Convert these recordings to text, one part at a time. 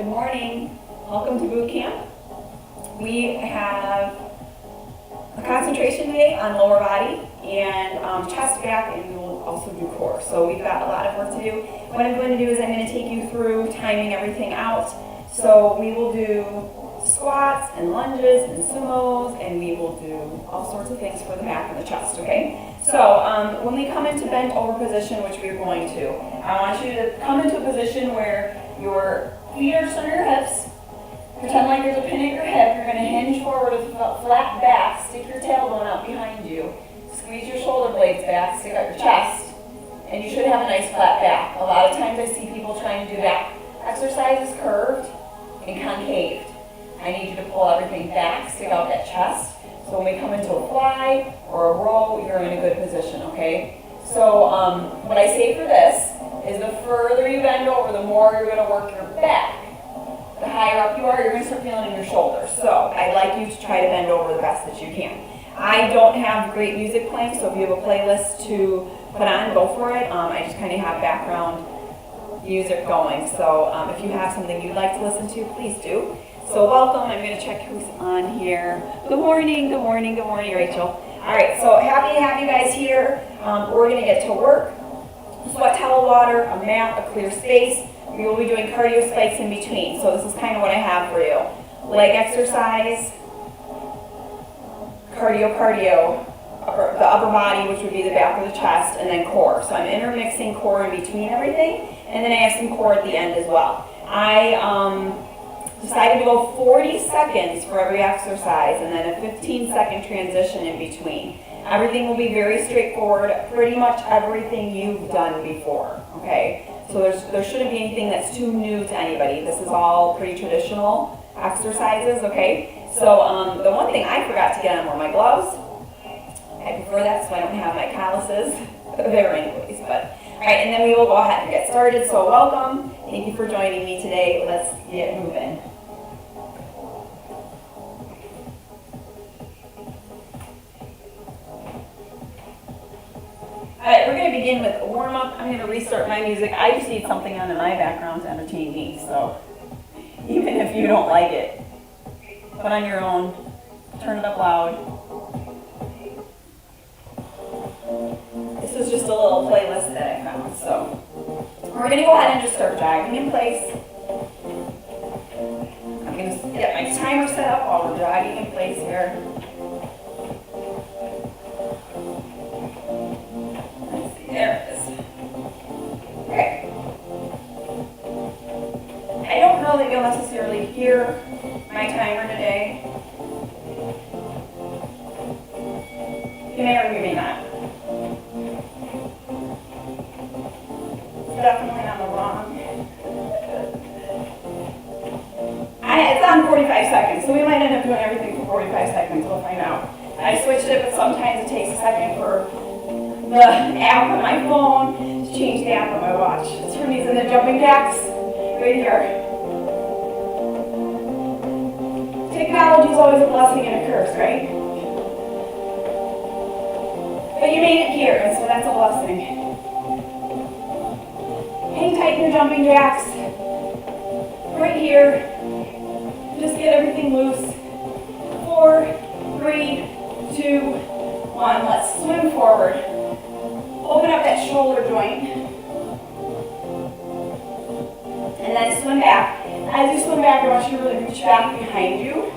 Good morning. Welcome to boot camp. We have a concentration today on lower body and chest, back, and we will also do core. So we've got a lot of work to do. What I'm going to do is I'm going to take you through timing everything out. So we will do squats and lunges and sumos, and we will do all sorts of things for the back and the chest, okay? So when we come into bent over position, which we're going to, I want you to come into a position where your feet are just under your hips. Pretend like there's a pin at your hip. You're going to hinge forward with a flat back. Stick your tailbone out behind you. Squeeze your shoulder blades back. Stick out your chest. And you should have a nice flat back. A lot of times I see people trying to do back exercises curved and concaved. I need you to pull everything back, stick out that chest. So when we come into a fly or a row, you're in a good position, okay? So what I say for this is the further you bend over, the more you're going to work your back. The higher up you are, you're going to start feeling in your shoulders. So I'd like you to try to bend over the best that you can. I don't have great music playing, so if you have a playlist to put on, go for it. I just kind of have background music going. So if you have something you'd like to listen to, please do. So welcome. I'm going to check who's on here. Good morning, good morning, good morning, Rachel. All right, so happy to have you guys here. We're going to get to work. Sweat towel water, a mat, a clear space. We will be doing cardio spikes in between. So this is kind of what I have for you. Leg exercise, cardio, the upper body, which would be the back of the chest, and then core. So I'm intermixing core in between everything, and then I have some core at the end as well. I decided to go 40 seconds for every exercise, and then a 15-second transition in between. Everything will be very straightforward, pretty much everything you've done before, okay? So there shouldn't be anything that's too new to anybody. This is all pretty traditional exercises, okay? So the one thing I forgot to get on were my gloves. I prefer that so I don't have my calluses there anyways, but all right, and then we will go ahead and get started. So welcome, thank you for joining me today. Let's get moving. All right, we're going to begin with a warm-up. I'm going to restart my music. I just need something on in my background to entertain me, so even if you don't like it, put on your own, turn it up loud. This is just a little playlist that I found, so we're going to go ahead and just start jogging in place. I'm going to get my timer set up while we're jogging in place here. There it is. Okay. I don't know that you'll necessarily hear my timer today. You may or you may not. It's definitely on the wrong. It's on 45 seconds, so we might end up doing everything for 45 seconds. We'll find out. I switched it, but sometimes it takes a second for the app on my phone to change the app on my watch. It's for these in the jumping jacks right here. Technology is always a blessing and a curse, right? But you made it here, and so that's a blessing. Hang tight in your jumping jacks. Right here. Just get everything loose. 4, 3, 2, 1. Let's swim forward. Open up that shoulder joint. And then swim back. As you swim back, I want you to really reach back behind you.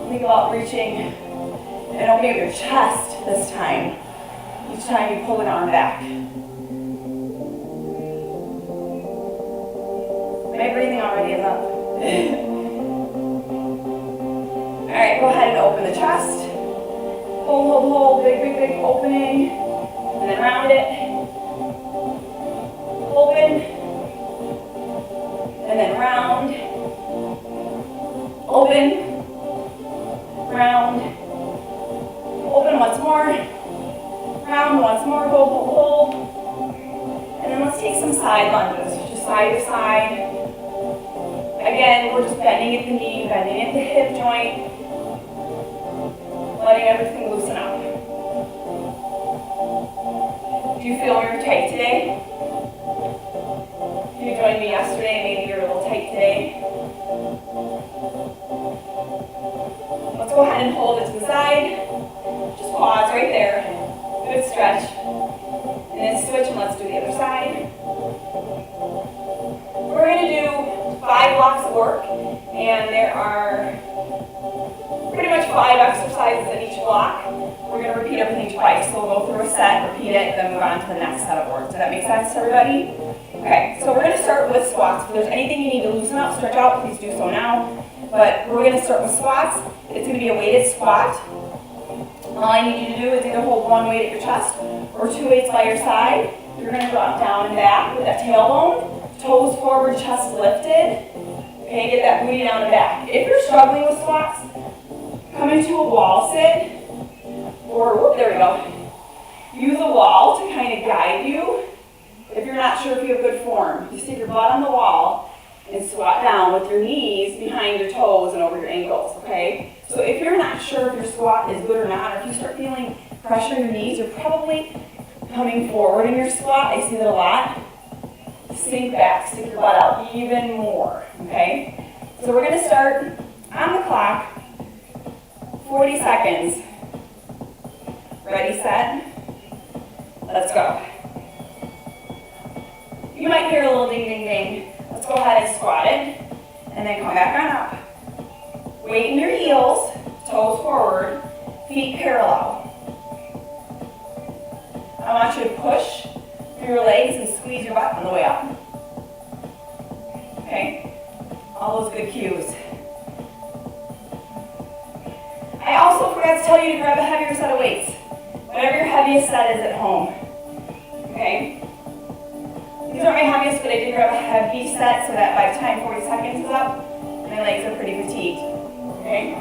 Think about reaching and opening your chest this time. Each time you pull an arm back. My breathing already is up. Alright, go ahead and open the chest. Hold. Big opening. And then round it. Open. And then round. Open. Round. Open once more. Round once more. Hold. And then let's take some side lunges. Just side to side. Again, we're just bending at the knee, bending at the hip joint. Letting everything loosen up. Do you feel you're tight today? If you joined me yesterday, maybe you're a little tight today. are pretty much 5 exercises in each block. We're going to repeat everything twice. So we'll go through a set, repeat it, then move on to the next set of work. Does that make sense to everybody? Okay, so we're going to start with squats. If there's anything you need to loosen up, stretch out, please do so now. But we're going to start with squats. It's going to be a weighted squat. All I need you to do is either hold one weight at your chest or 2 weights by your side. You're going to drop down and back with that tailbone, toes forward, chest lifted. Okay, get that booty down and back. If you're struggling with squats, come into a wall sit, or whoop, there we go. Use a wall to kind of guide you. If you're not sure if you have good form, you stick your butt on the wall and squat down with your knees behind your toes and over your ankles, okay? So if you're not sure if your squat is good or not, or if you start feeling pressure in your knees, you're probably coming forward in your squat. I see that a lot. Sink back, stick your butt out even more, okay? So we're gonna start on the clock, 40 seconds. Ready, set, let's go. You might hear a little ding, ding, ding. Let's go ahead and squat it, and then come back on up. Weight in your heels, toes forward, feet parallel. I want you to push through your legs and squeeze your butt on the way up. Okay? All those good cues. I also forgot to tell you to grab a heavier set of weights. Whatever your heaviest set is at home. Okay? These aren't my heaviest, but I did grab a heavy set so that by the time 40 seconds is up, my legs are pretty fatigued. Okay?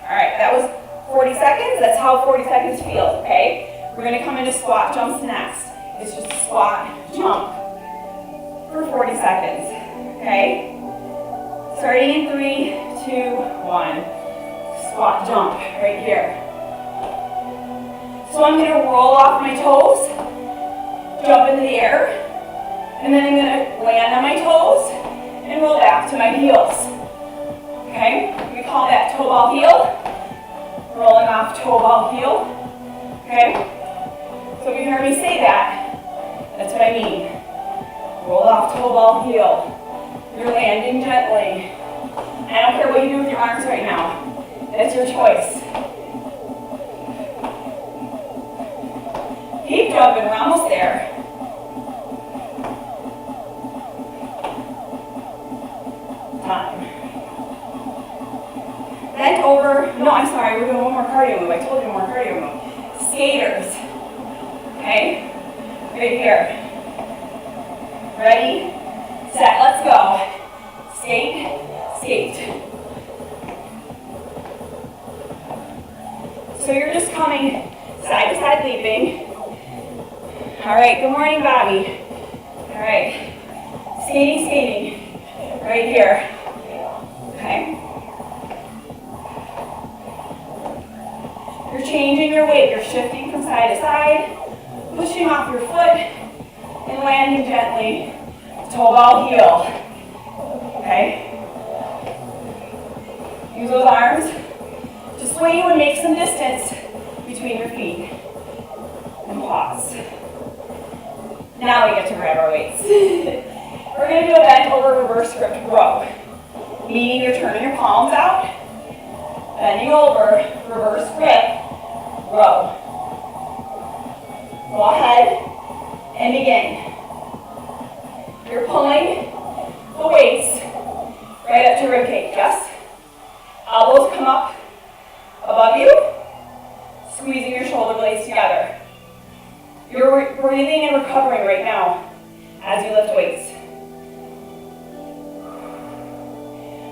Alright, that was 40 seconds. That's how 40 seconds feels, okay? We're going to come into squat jumps next. It's just a squat jump for 40 seconds, okay? Starting in 3, 2, 1. Squat jump right here. So I'm going to roll off my toes, jump into the air, and then I'm going to land on my toes and roll back to my heels. Okay? We call that toe ball heel. Rolling off toe ball heel. Okay? So if you hear me say that, that's what I mean. Roll off toe ball heel. You're landing gently. I don't care what you do with your arms right now. That's your choice. Keep jumping, we're almost there. Time. Bent over, no, I'm sorry, we're doing one more cardio move. I told you one more cardio move. Skaters. Okay? Right here. Ready, set, let's go. Skate, skate. So you're just coming side to side leaping. All right, good morning, Bobby. All right, skating, skating, right here. Okay. You're changing your weight. You're shifting from side to side, pushing off your foot, and landing gently. Toe ball heel. Okay. Use those arms to swing you and make some distance between your feet. And pause. Now we get to grab our weights. We're going to do a bent over reverse grip row. Meaning you're turning your palms out, bending over, reverse grip, row. Go ahead and begin. You're pulling the weights right up to ribcage, yes? Elbows come up above you, squeezing your shoulder blades together. You're breathing and recovering right now as you lift weights.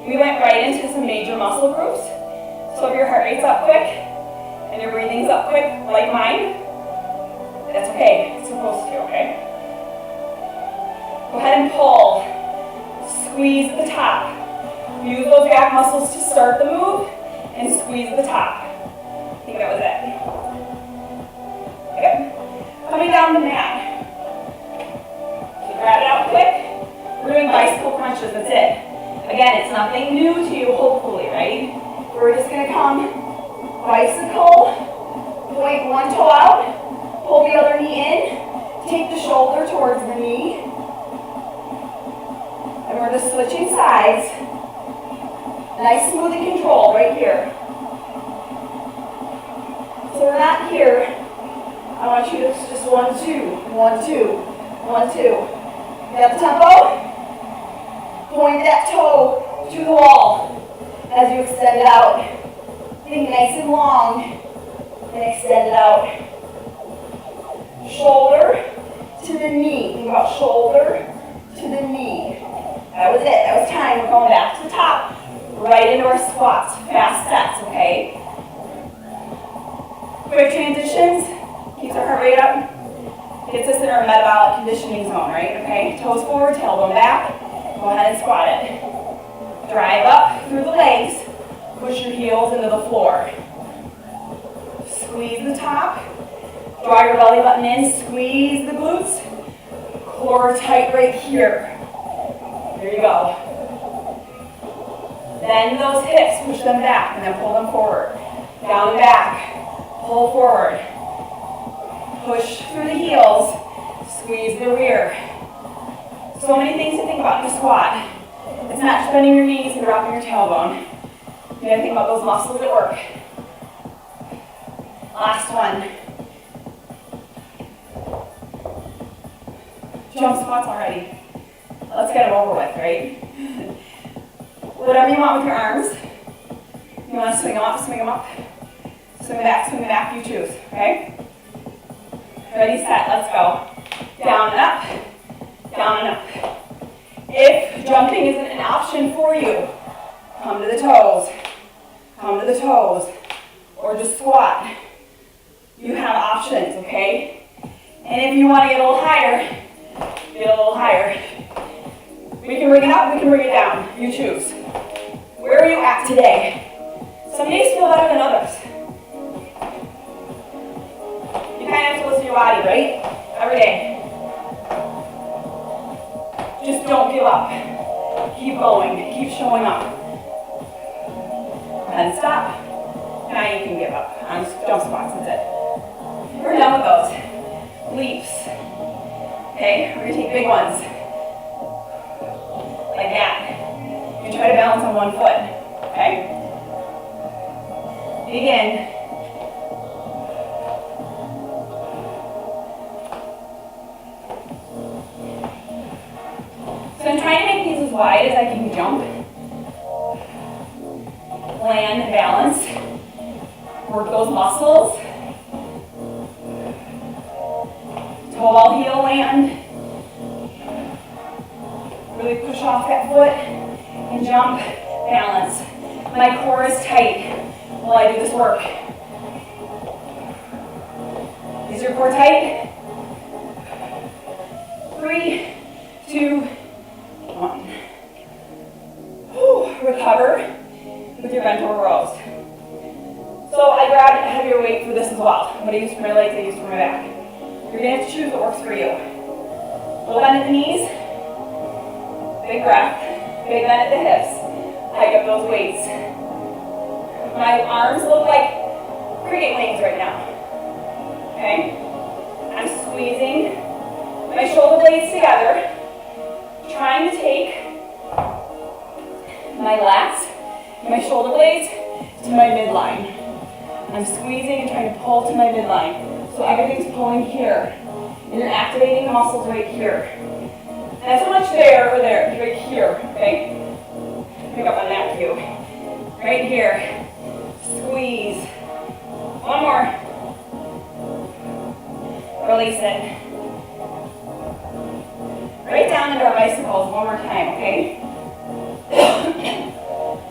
We went right into some major muscle groups. So if your heart rate's up quick and your breathing's up quick, like mine, that's okay. It's supposed to, okay? Go ahead and pull. Squeeze at the top. Use those back muscles to start the move and squeeze at the top. I think that was it. Good. Coming down the mat. So grab it out quick. We're doing bicycle crunches, that's it. Again, it's nothing new to you, hopefully, right? We're just gonna come bicycle, point one toe out, pull the other knee in, take the shoulder towards the knee, and we're we're just switching sides. Nice, smooth, and controlled right here. So we're not here. I want you to just 1, 2, 1, 2, 1, 2. You got the tempo? Point that toe to the wall as you extend it out. Think nice and long and extend it out. Shoulder to the knee. Think about shoulder to the knee. That was it. That was time. We're going back to the top. Right into our squats. Fast sets, okay? Quick transitions. Keeps our heart rate up. Gets us in our metabolic conditioning zone, right? Okay? Toes forward, tailbone back. Go ahead and squat it. Drive up through the legs. Push your heels into the floor. Squeeze the top. Draw your belly button in. Squeeze the glutes. Core tight right here. Here you go. Bend those hips. Push them back and then pull them forward. Down and back. Pull forward. Push through the heels. Squeeze the rear. So many things to think about in a squat. It's not just bending your knees and dropping your tailbone. You gotta think about those muscles at work. Last one. Jump squats already. Let's get them over with, right? Whatever you want with your arms. You want to swing them up, swing them up. Swing them back, you choose, okay? Ready, set, let's go. Down and up, down and up. If jumping isn't an option for you, come to the toes. Come to the toes. Or just squat. You have options, okay? And if you want to get a little higher, get a little higher. We can bring it up, we can bring it down. You choose. Where are you at today? Some days feel better than others. You kind of have to listen to your body, right? Every day. Just don't give up. Keep going. Keep showing up. And stop. Now you can give up on jump squats. That's it. We're done with those. Leaps. Okay, we're going to take big ones. Like that. You try to balance on one foot. Okay? Begin. So I'm trying to make these as wide as I can jump. Land and balance. Work those muscles. Toe ball heel land. Really push off that foot and jump. Balance. My core is tight while I do this work. Is your core tight? 3, 2, 1. Whew. Recover with your bent over rows. So I grabbed a heavier weight for this as well. What I use for my legs, I use for my back. You're going to have to choose what works for you. Little bend at the knees. Big breath. Big bend at the hips. Hike up those weights. My arms look like cricket wings right now. Okay? I'm squeezing my shoulder blades together, trying to take my lats and my shoulder blades to my midline. I'm squeezing and trying to pull to my midline. So everything's pulling here. And you're activating the muscles right here. Not so much there or there, right here, okay? Pick up on that cue. Right here. Squeeze. One more. Release it. Right down into our bicycles one more time, okay?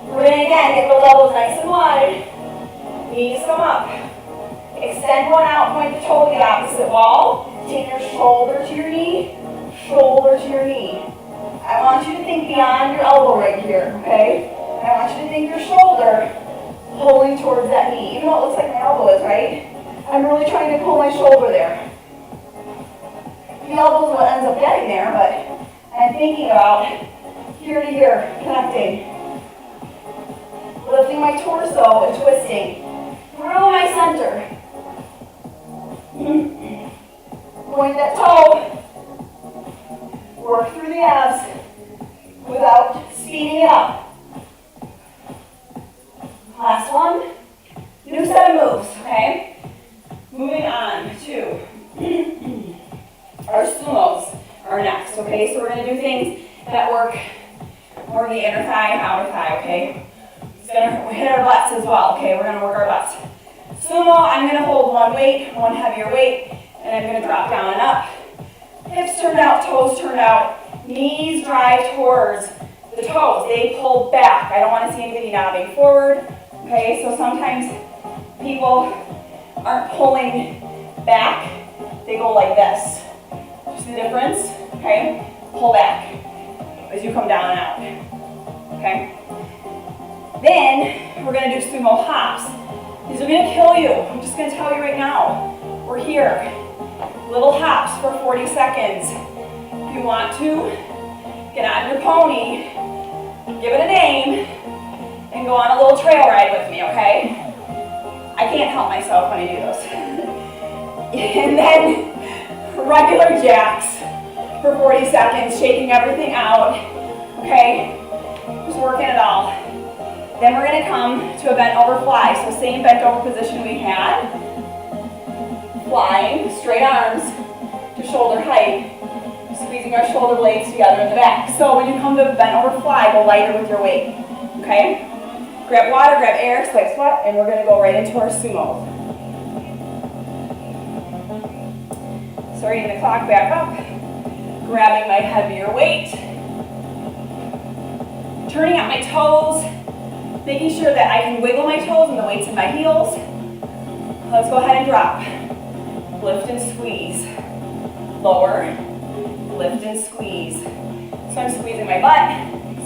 We're going to again get those elbows nice and wide. Knees come up. Extend one out, point the toe to the opposite wall. Take your shoulder to your knee, shoulder to your knee. I want you to think beyond your elbow right here, okay? I want you to think your shoulder pulling towards that knee. Even though it looks like my elbow is, right? I'm really trying to pull my shoulder there. The elbow is what ends up getting there, but I'm thinking about here to here, connecting. Lifting my torso and twisting through my center. Point that toe. Work through the abs. without speeding it up. Last one. New set of moves, okay? Moving on to our sumos are next, okay? So we're gonna do things that work more of the inner thigh, outer thigh, okay? It's gonna hit our butts as well, okay? We're gonna work our butts. Sumo, I'm gonna hold one weight, one heavier weight, and I'm gonna drop down and up. Hips turned out, toes turned out, knees drive towards the toes. They pull back. I don't wanna see anybody nodding forward, okay? So sometimes people aren't pulling back, they go like this. See the difference? Okay? Pull back as you come down and out. Okay? Then we're gonna do sumo hops. These are gonna kill you. I'm just gonna tell you right now. We're here. Little hops for 40 seconds. If you want to, get on your pony, give it a name, and go on a little trail ride with me, okay? I can't help myself when I do those. And then regular jacks for 40 seconds, shaking everything out, okay? Just working it all. Then we're gonna come to a bent over fly. So same bent over position we had. Flying, straight arms to shoulder height. Squeezing our shoulder blades together in the back. So when you come to bent over fly, go lighter with your weight, okay? Grab water, grab air, swipe squat, and we're gonna go right into our sumo. Starting the clock back up, grabbing my heavier weight, turning out my toes, making sure that I can wiggle my toes and the weight's in my heels. Let's go ahead and drop. Lift and squeeze. Lower, lift and squeeze. So I'm squeezing my butt,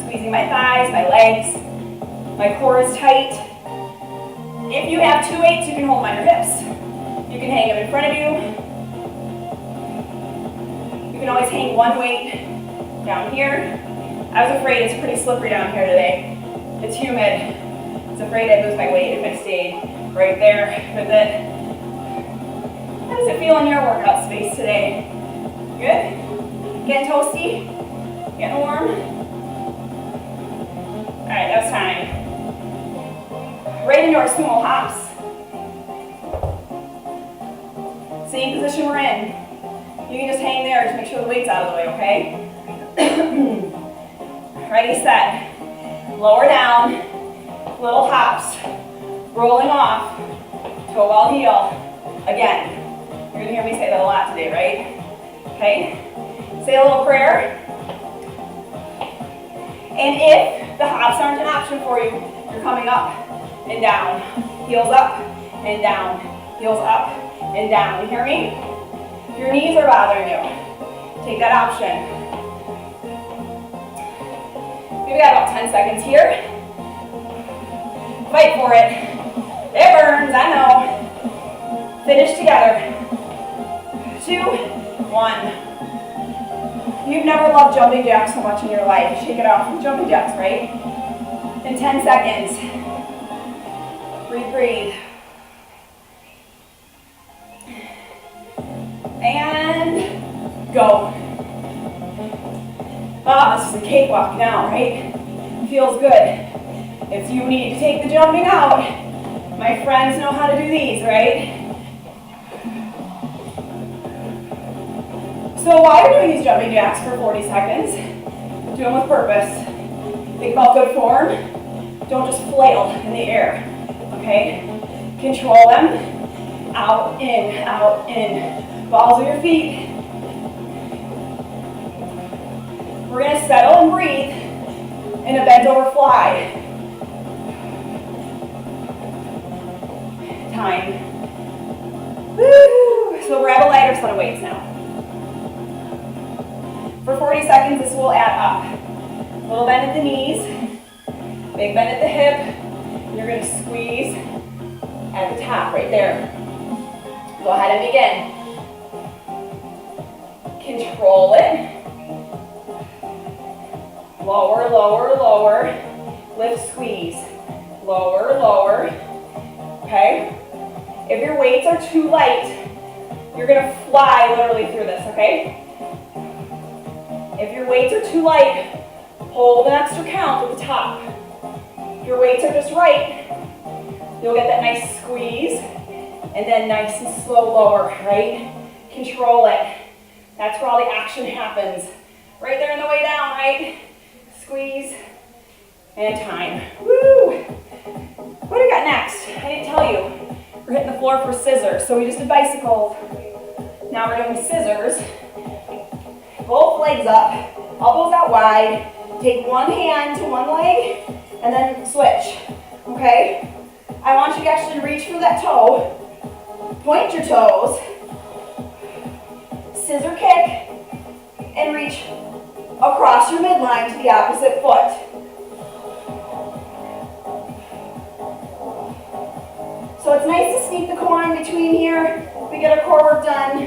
squeezing my thighs, my legs. My core is tight. If you have 2 weights, you can hold them on your hips. You can hang them in front of you. You can always hang one weight down here. I was afraid it's pretty slippery down here today. It's humid. I was afraid I'd lose my weight if I stayed right there with it. How does it feel in your workout space today? Good? Getting toasty? Getting warm? All right, that's time. Right into our sumo hops. Same position we're in. You can just hang there to make sure the weight's out of the way, okay? Ready, set. Lower down, little hops, rolling off, toe ball heel. Again, you're gonna hear me say that a lot today, right? Okay? Say a little prayer. And if the hops aren't an option for you, you're coming up and down, heels up and down, heels up and down. You hear me? If your knees are bothering you, take that option. We've got about 10 seconds here. Fight for it. It burns, I know. Finish together. 2, 1. You've never loved jumping jacks so much in your life. Shake it off with jumping jacks, right? In 10 seconds. Breathe, breathe. And go. Ah, this is a cakewalk now, right? Feels good. If you need to take the jumping out, my friends know how to do these, right? So while you're doing these jumping jacks for 40 seconds, do them with purpose. Think about good form. Don't just flail in the air, okay? Control them. Out, in. Balls of your feet. We're gonna settle and breathe in a bent over fly. Time. Woo! So grab a lighter set of weights now. For 40 seconds, this will add up. Little bend at the knees, big bend at the hip, and you're gonna squeeze at the top, right there. Go ahead and begin. Control it. Lower, lower, lower. Lift, squeeze. Lower, lower. Okay? If your weights are too light, you're gonna fly literally through this, okay? If your weights are too light, Hold an extra count at the top. If your weights are just right, you'll get that nice squeeze, and then nice and slow lower, right? Control it. That's where all the action happens. Right there on the way down, right? Squeeze, and time. Woo! What do we got next? I didn't tell you. We're hitting the floor for scissors. So we just did bicycles. Now we're doing scissors. Both legs up, elbows out wide. Take one hand to one leg, and then switch, okay? I want you to actually reach for that toe. Point your toes. Scissor kick, and reach across your midline to the opposite foot. So it's nice to sneak the core in between here. We get our core work done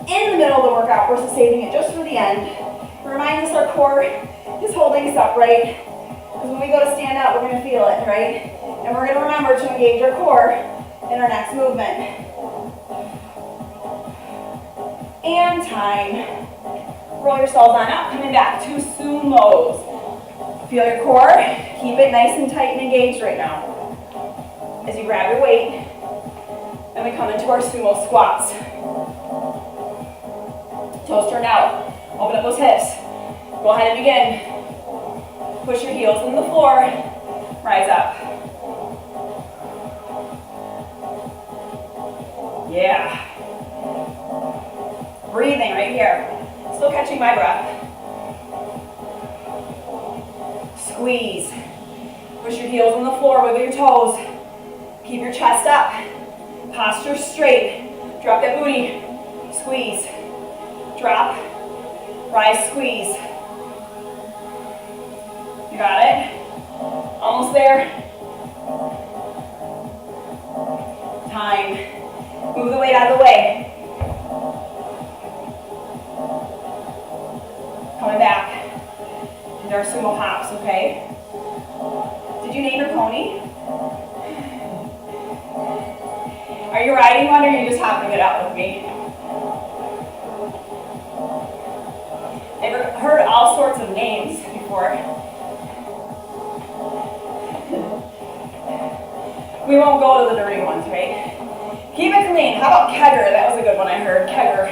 in the middle of the workout versus saving it just for the end. It reminds us our core is holding us upright. Because when we go to stand up, we're going to feel it, right? And we're going to remember to engage our core in our next movement. And time. Roll yourselves on up, coming back to sumos. Feel your core. Keep it nice and tight and engaged right now. As you grab your weight, and we come into our sumo squats. Toes turned out. Open up those hips. Go ahead and begin. Push your heels in the floor. Rise up. Yeah. Breathing right here. Still catching my breath. Squeeze. Push your heels on the floor, wiggle your toes. Keep your chest up. Posture straight. Drop that booty. Squeeze. Drop. Rise, squeeze. You got it? Almost there. Time. Move the weight out of the way. Coming back. And our sumo hops, okay? Did you name your pony? Are you riding one or are you just hopping it out with me? I've heard all sorts of names before. We won't go to the dirty ones, right? Keep it clean. How about kegger? That was a good one I heard. Kegger.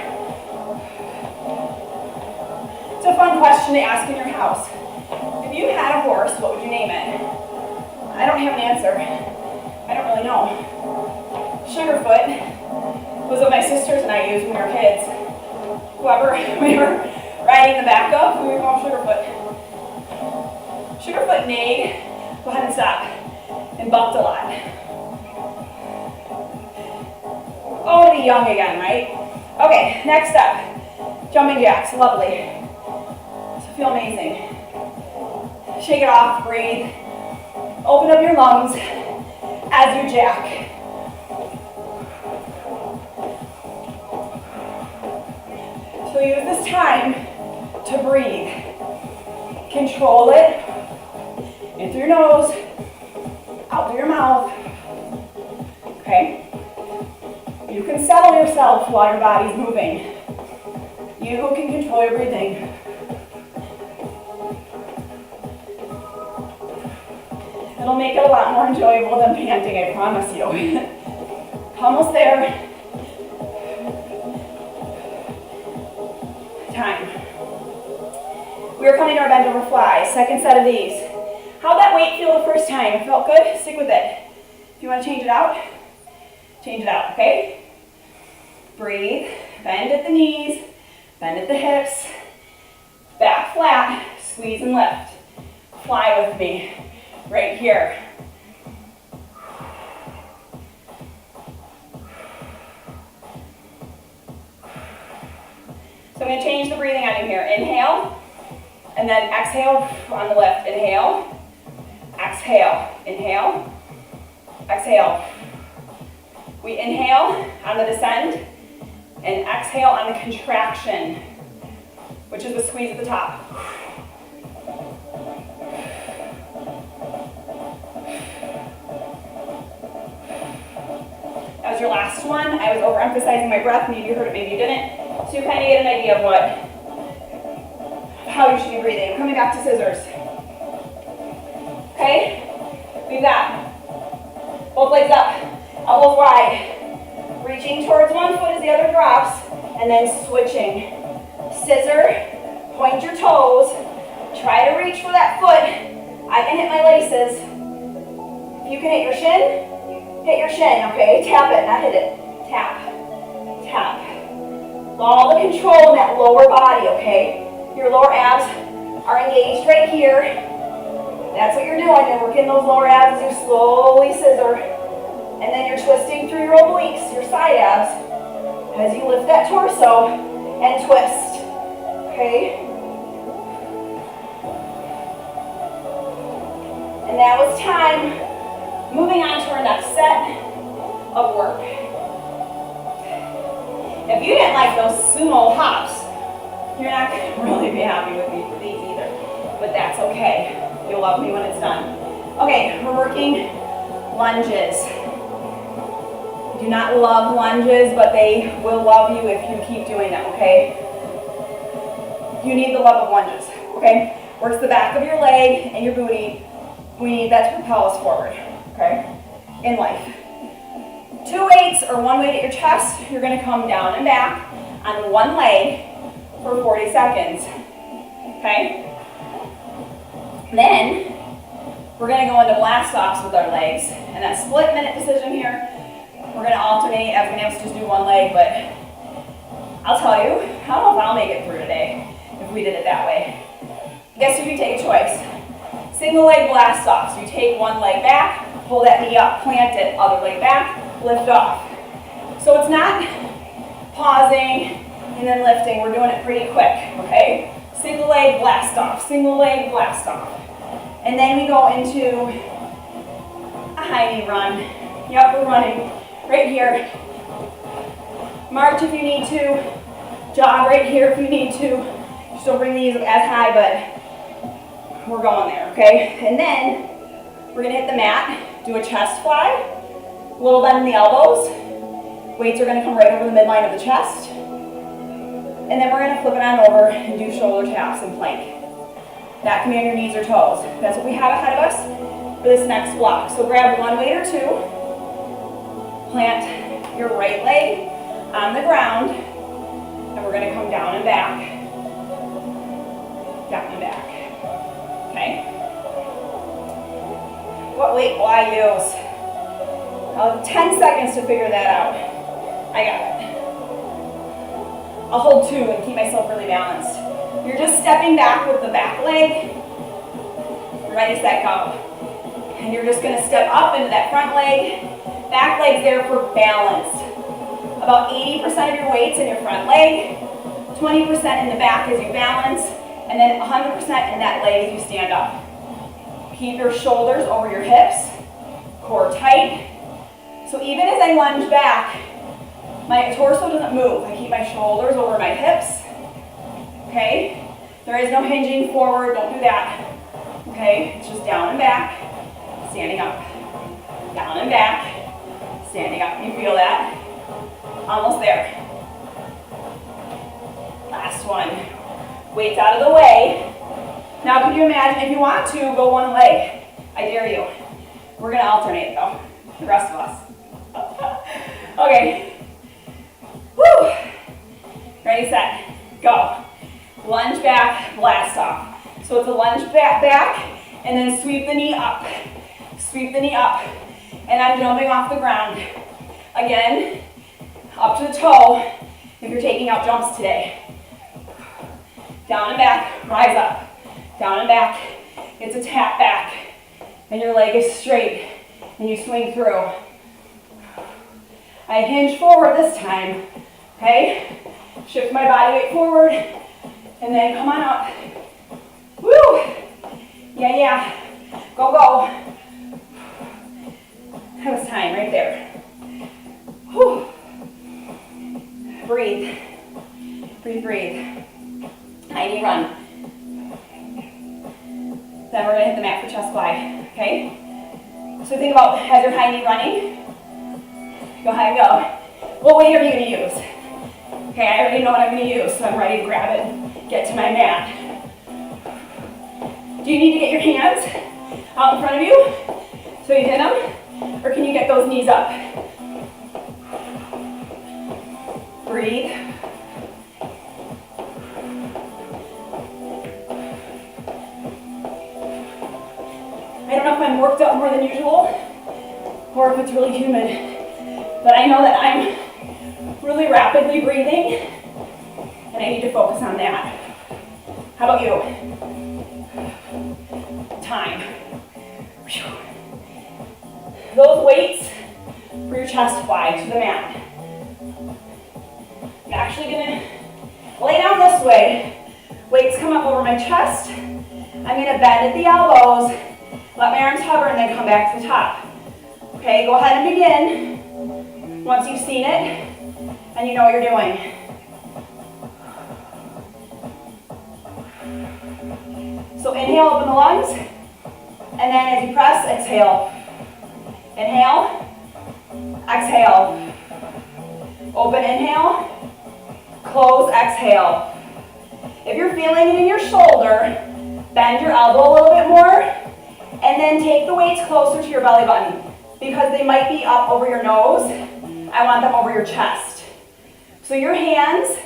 It's a fun question to ask in your house. If you had a horse, what would you name it? I don't have an answer. I don't really know. Sugarfoot was what my sisters and I used when we were kids. Whoever we were riding the back of, we would call him Sugarfoot. Sugarfoot neighed, go ahead and stop, and bucked a lot. Oh, to be young again, right? Okay, next up, jumping jacks, lovely. So feel amazing. Shake it off, breathe. Open up your lungs as you jack. So use this time to breathe. Control it. In through your nose, out through your mouth. Okay? You can settle yourself while your body's moving. You can control your breathing. It'll make it a lot more enjoyable than panting, I promise you. Almost there. Time. We are coming to our bend over fly. Second set of these. How'd that weight feel the first time? It felt good? Stick with it. If you want to change it out, okay? Breathe. Bend at the knees. Bend at the hips. Back flat. Squeeze and lift. Fly with me. Right here. So I'm going to change the breathing on you here. Inhale, and then exhale on the lift. Inhale, exhale, inhale, exhale. We inhale on the descend, and exhale on the contraction, which is the squeeze at the top. That was your last one. I was overemphasizing my breath. Maybe you heard it, maybe you didn't. So you kind of get an idea of how you should be breathing. Coming back to scissors. Okay? We've got both legs up, elbows wide. Reaching towards one foot as the other drops, and then switching. Scissor, point your toes. Try to reach for that foot. I can hit my laces. If you can hit your shin, okay? Tap it, not hit it. Tap, tap. All the control in that lower body, okay? Your lower abs are engaged right here. That's what you're doing. You're working those lower abs as you slowly scissor. And then you're twisting through your obliques, your side abs, as you lift that torso and twist. Okay? And now it's time. Moving on to our next set of work. If you didn't like those sumo hops, you're not going to really be happy with these either. But that's okay. You'll love me when it's done. Okay, we're working lunges. I do not love lunges, but they will love you if you keep doing them, okay? You need the love of lunges, okay? Works the back of your leg and your booty. We need that to propel us forward, okay? In life. 2 weights or 1 weight at your chest. You're gonna come down and back on one leg for 40 seconds, okay? Then, we're gonna go into blast offs with our legs. And that split minute decision here, we're gonna alternate. I was gonna have to just do one leg, but I'll tell you, I don't know if I'll make it through today if we did it that way. I guess you can take a choice. Single leg blast offs. You take one leg back, pull that knee up, plant it, other leg back, lift off. So it's not pausing and then lifting. We're doing it pretty quick, okay? Single leg blast off, single leg blast off. And then we go into a high knee run. Yep, we're running right here. March if you need to. Jog right here if you need to. Just don't bring these as high, but we're going there, okay? And then we're gonna hit the mat, do a chest fly, a little bend in the elbows. Weights are gonna come right over the midline of the chest. And then we're gonna flip it on over and do shoulder taps and plank. That can be on your knees or toes. That's what we have ahead of us for this next block. So grab one weight or two, plant your right leg on the ground, and we're gonna come down and back, down and back, okay? What weight will I use? I'll have 10 seconds to figure that out. I got it. I'll hold 2 and keep myself really balanced. You're just stepping back with the back leg. Ready, set, go. And you're just gonna step up into that front leg. Back leg's there for balance. About 80% of your weight's in your front leg, 20% in the back as you balance, and then 100% in that leg as you stand up. Keep your shoulders over your hips, core tight. So even as I lunge back, my torso doesn't move. I keep my shoulders over my hips, okay? There is no hinging forward, don't do that, okay? It's just down and back, standing up, down and back, standing up. You feel that? Almost there. Last one. Weights out of the way. Now could you imagine, if you want to, go one leg. I dare you. We're gonna alternate though, the rest of us. Okay. Woo! Ready, set, go. Lunge back, blast off. So it's a lunge back, and then sweep the knee up. Sweep the knee up, and I'm jumping off the ground. Again, up to the toe, if you're taking out jumps today. Down and back, rise up. Down and back, it's a tap back. And your leg is straight, and you swing through. I hinge forward this time, okay? Shift my body weight forward, and then come on up. Woo! Yeah, yeah. Go, go. That was time right there. Whew. Breathe. Breathe, breathe. High knee run. Then we're gonna hit the mat for chest fly, okay? So think about as you're high knee running, go high, go. What weight are you gonna use? Okay, I already know what I'm gonna use, so I'm ready to grab it, get to my mat. Do you need to get your hands out in front of you so you hit them? Or can you get those knees up? Breathe. I don't know if I'm worked up more than usual or if it's really humid, but I know that I'm really rapidly breathing and I need to focus on that. How about you? Time. Those weights for your chest fly to the mat. I'm actually gonna lay down this way. Weights come up over my chest. I'm gonna bend at the elbows, let my arms hover, and then come back to the top. Okay, go ahead and begin once you've seen it and you know what you're doing. So inhale, open the lungs, and then as you press, exhale. Inhale, exhale. Open, inhale, close, exhale. If you're feeling it in your shoulder, bend your elbow a little bit more, and then take the weights closer to your belly button because they might be up over your nose. I want them over your chest. So your hands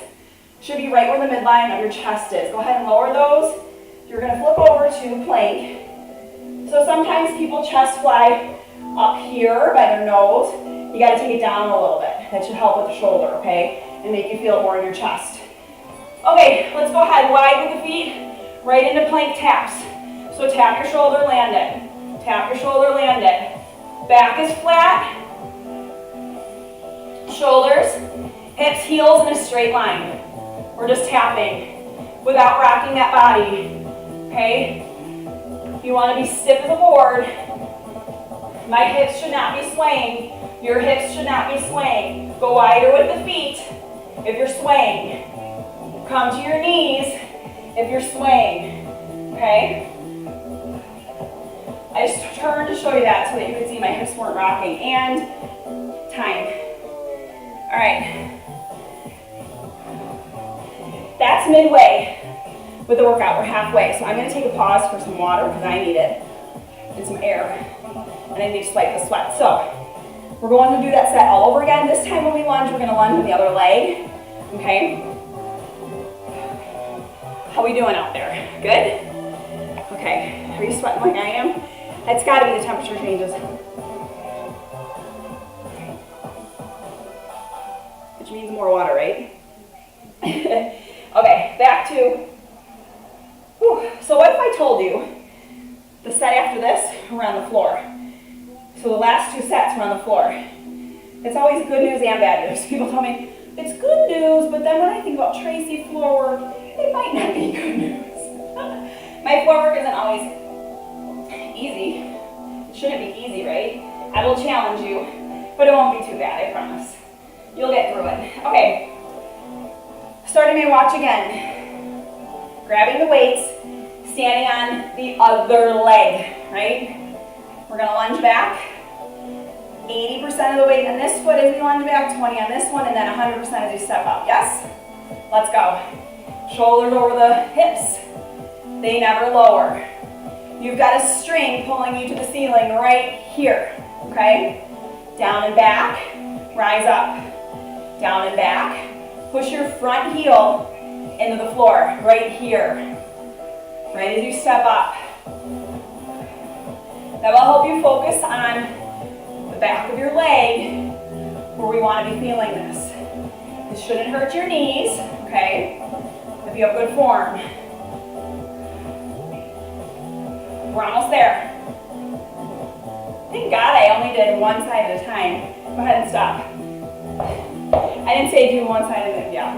should be right where the midline of your chest is. Go ahead and lower those. You're gonna flip over to plank. So sometimes people chest fly up here by their nose. You gotta take it down a little bit. That should help with the shoulder, okay? And make you feel it more in your chest. Okay, let's go ahead, wide with the feet, right into plank taps. So tap your shoulder, land it. Tap your shoulder, land it. Back is flat. Shoulders, hips, heels in a straight line. We're just tapping without rocking that body, okay? You want to be stiff as a board. My hips should not be swaying. Your hips should not be swaying. Go wider with the feet if you're swaying. Come to your knees if you're swaying, okay? I just turned to show you that so that you could see my hips weren't rocking. And time. All right. That's midway with the workout. We're halfway. So I'm going to take a pause for some water because I need it and some air. And I need to wipe the sweat. So we're going to do that set all over again. This time when we lunge, we're going to lunge with the other leg. Okay? How are we doing out there? Good? Okay. Are you sweating like I am? It's got to be the temperature changes. Which means more water, right? Okay, back to, so what if I told you the set after this, we're on the floor. So the last two sets, we're on the floor. It's always good news and bad news. People tell me, it's good news, but then when I think about Tracy floor work, it might not be good news. My floor work isn't always easy. It shouldn't be easy, right? I will challenge you, but it won't be too bad, I promise. You'll get through it. Okay, starting my watch again. Grabbing the weights, standing on the other leg, right? We're gonna lunge back. 80% of the weight on this foot as we lunge back, 20 on this one, and then 100% as you step up. Yes? Let's go. Shoulders over the hips. They never lower. You've got a string pulling you to the ceiling right here, okay? Down and back, rise up. Down and back. Push your front heel into the floor, right here. Right as you step up. That will help you focus on the back of your leg where we want to be feeling this. This shouldn't hurt your knees, okay? If you have good form. We're almost there. Thank God I only did one side at a time. Go ahead and stop. I didn't say do one side and then, yeah,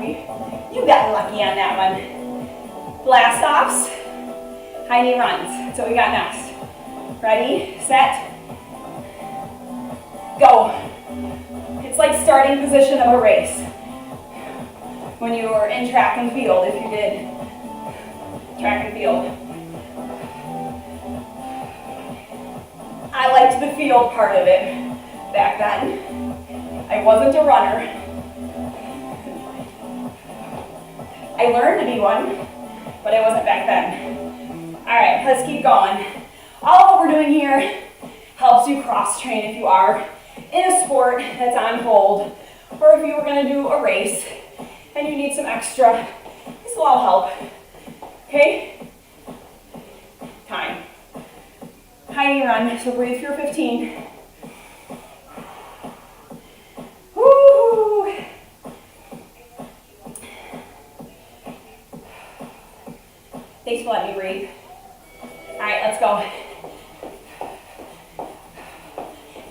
you got lucky on that one. Blast offs, high knee runs. That's what we got next. Ready, set, go. It's like starting position of a race. When you were in track and field, if you did track and field. I liked the field part of it back then. I wasn't a runner. I learned to be one, but I wasn't back then. All right, let's keep going. All of what we're doing here helps you cross-train if you are in a sport that's on hold, or if you were gonna do a race and you need some extra, this will all help, okay? Time. Tiny run, so breathe through 15. Woo! Thanks for letting me breathe. All right, let's go.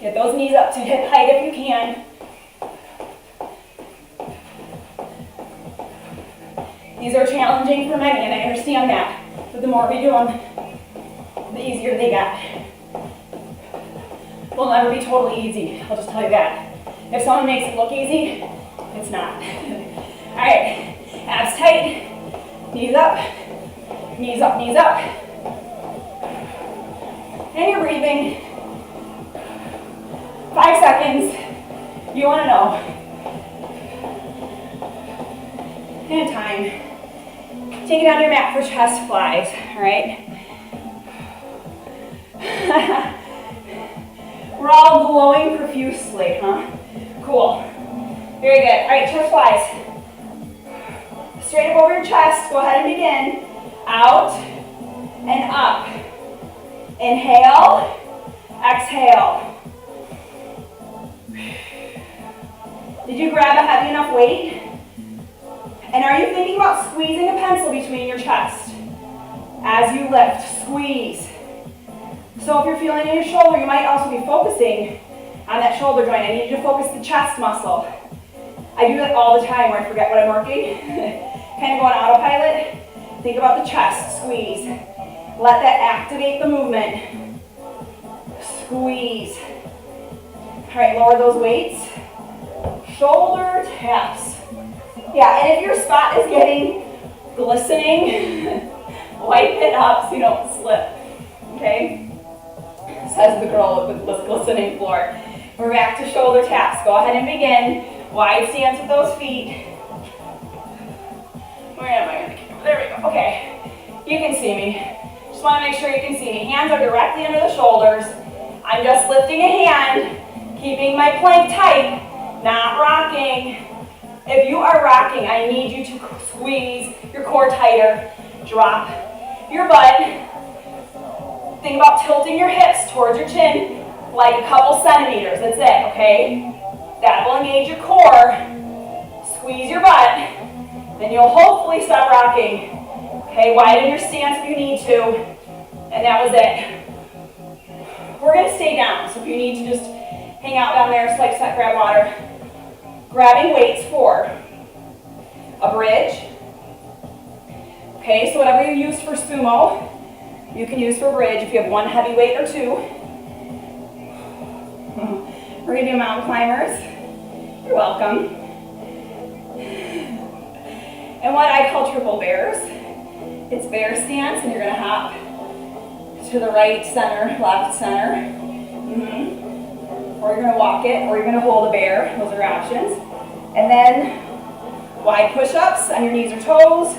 Get those knees up to hip height if you can. These are challenging for many, and I understand that. But the more we do them, the easier they get. They'll never be totally easy, I'll just tell you that. If someone makes it look easy, it's not. All right, abs tight, knees up, knees up, knees up. And you're breathing. 5 seconds, you wanna know. And time. Take it on your mat for chest flies, all right? We're all glowing profusely, huh? Cool. Very good. All right, chest flies. Straight up over your chest. Go ahead and begin. Out and up. Inhale. Exhale. Did you grab a heavy enough weight? And are you thinking about squeezing a pencil between your chest? As you lift, squeeze. So if you're feeling in your shoulder, you might also be focusing on that shoulder joint. I need you to focus the chest muscle. I do that all the time where I forget what I'm working. Kind of go on autopilot. Think about the chest, squeeze. Let that activate the movement. Squeeze. All right, lower those weights. Shoulder taps. Yeah, and if your spot is getting glistening, wipe it up so you don't slip, okay? Says the girl with the glistening floor. We're back to shoulder taps. Go ahead and begin. Wide stance with those feet. Where am I? There we go. Okay. You can see me. Just want to make sure you can see me. Hands are directly under the shoulders. I'm just lifting a hand, keeping my plank tight, not rocking. If you are rocking, I need you to squeeze your core tighter. Drop your butt. Think about tilting your hips towards your chin like a couple centimeters. That's it, okay? That will engage your core. Squeeze your butt. Then you'll hopefully stop rocking. Okay, widen your stance if you need to. And that was it. We're going to stay down, so if you need to just hang out down there, swipe, set, grab water. Grabbing weights for a bridge. Okay, so whatever you use for sumo, you can use for bridge if you have one heavy weight or two. We're going to do mountain climbers. You're welcome. And what I call triple bears. It's bear stance, and you're going to hop to the right, center, left, center. Or you're going to walk it, or you're going to hold a bear. Those are options. And then wide push-ups on your knees or toes.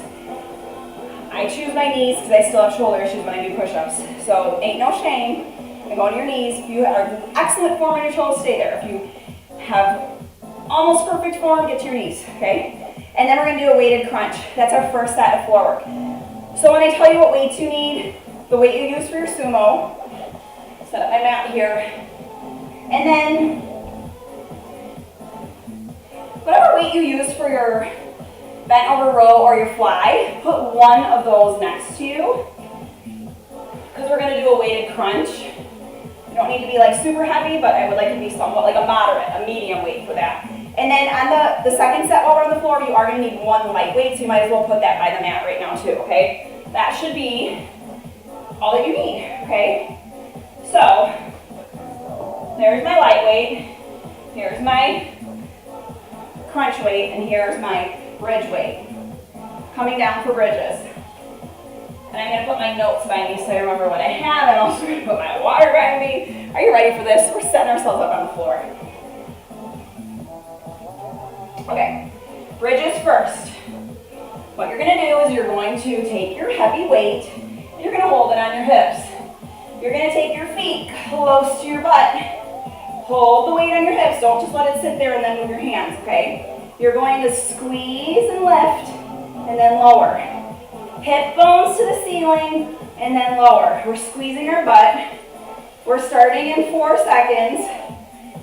I choose my knees because I still have shoulder issues when I do push-ups. So ain't no shame. And go to your knees. If you are in excellent form on your toes, stay there. If you have almost perfect form, get to your knees, okay? And then we're going to do a weighted crunch. That's our first set of floor work. So when I tell you what weights you need, the weight you use for your sumo, set up my mat here. And then, whatever weight you use for your bent over row or your fly, put one of those next to you. Because we're going to do a weighted crunch. You don't need to be like super heavy, but I would like to be somewhat like a moderate, a medium weight for that. And then on the second set while we're on the floor, you are going to need one light weight, so you might as well put that by the mat right now too, okay? That should be all that you need, okay? So, there's my light weight, here's my crunch weight, and here's my bridge weight. Coming down for bridges. And I'm going to put my notes by me so I remember what I have. I'm also going to put my water by me. Are you ready for this? We're setting ourselves up on the floor. Okay, bridges first. What you're going to do is you're going to take your heavy weight, and You're gonna hold it on your hips. You're gonna take your feet close to your butt. Hold the weight on your hips. Don't just let it sit there and then move your hands, okay? You're going to squeeze and lift and then lower. Hip bones to the ceiling and then lower. We're squeezing our butt. We're starting in 4 seconds.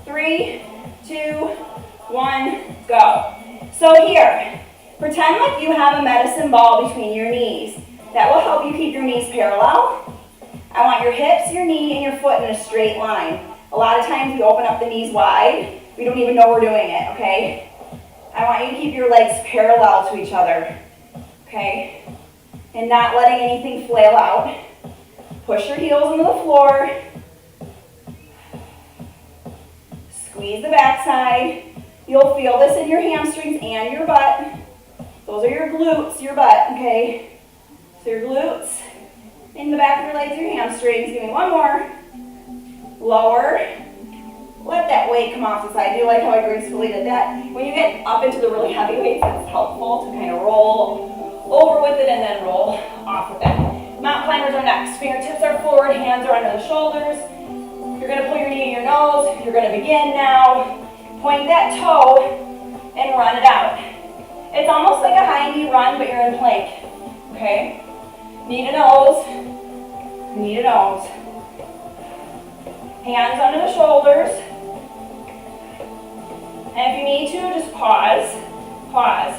3, 2, 1, go. So here, pretend like you have a medicine ball between your knees. That will help you keep your knees parallel. I want your hips, your knee, and your foot in a straight line. A lot of times we open up the knees wide. We don't even know we're doing it, okay? I want you to keep your legs parallel to each other, okay? And not letting anything flail out. Push your heels into the floor. Squeeze the backside. You'll feel this in your hamstrings and your butt. Those are your glutes, your butt, okay? So your glutes, in the back of your legs, your hamstrings. Give me one more. Lower. Let that weight come off the side. Do you like how I gracefully did that? When you get up into the really heavy weights, it's helpful to kind of roll over with it and then roll off with it. Mountain climbers are next. Fingertips are forward, hands are under the shoulders. You're going to pull your knee to your nose. You're going to begin now. Point that toe and run it out. It's almost like a high knee run, but you're in plank. Okay? Knee to nose. Knee to nose. Hands under the shoulders. And if you need to, just pause. Pause.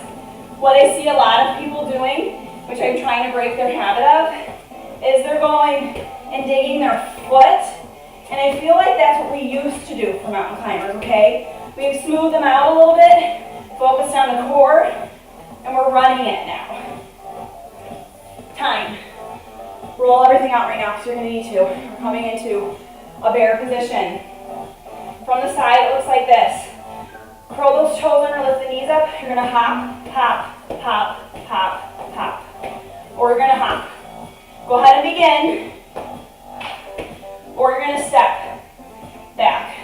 What I see a lot of people doing, which I'm trying to break their habit of, is they're going and digging their foot. And I feel like that's what we used to do for mountain climbers, okay? We've smoothed them out a little bit, focused on the core, and we're running it now. Time. Roll everything out right now because you're going to need to. We're coming into a bear position. From the side, it looks like this. Curl those toes under, lift the knees up. You're going to hop, hop, hop, hop, hop. Or you're going to hop. Go ahead and begin. Or you're going to step, back,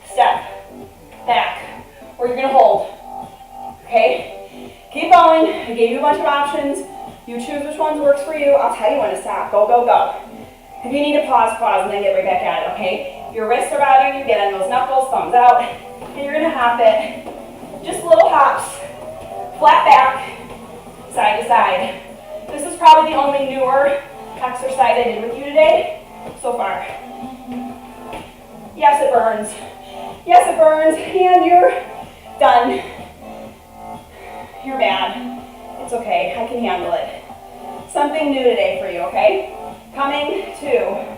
step, back. Or you're going to hold. Okay? Keep going. I gave you a bunch of options. You choose which ones works for you. I'll tell you when to stop. Go, go, go. If you need to pause, pause, and then get right back at it, okay? If your wrists are bothering you, get on those knuckles, thumbs out, and you're going to hop it. Just little hops. Flat back, side to side. This is probably the only newer exercise I did with you today so far. Yes, it burns. Yes, it burns, and you're done. You're mad. It's okay, I can handle it. Something new today for you, okay? Coming to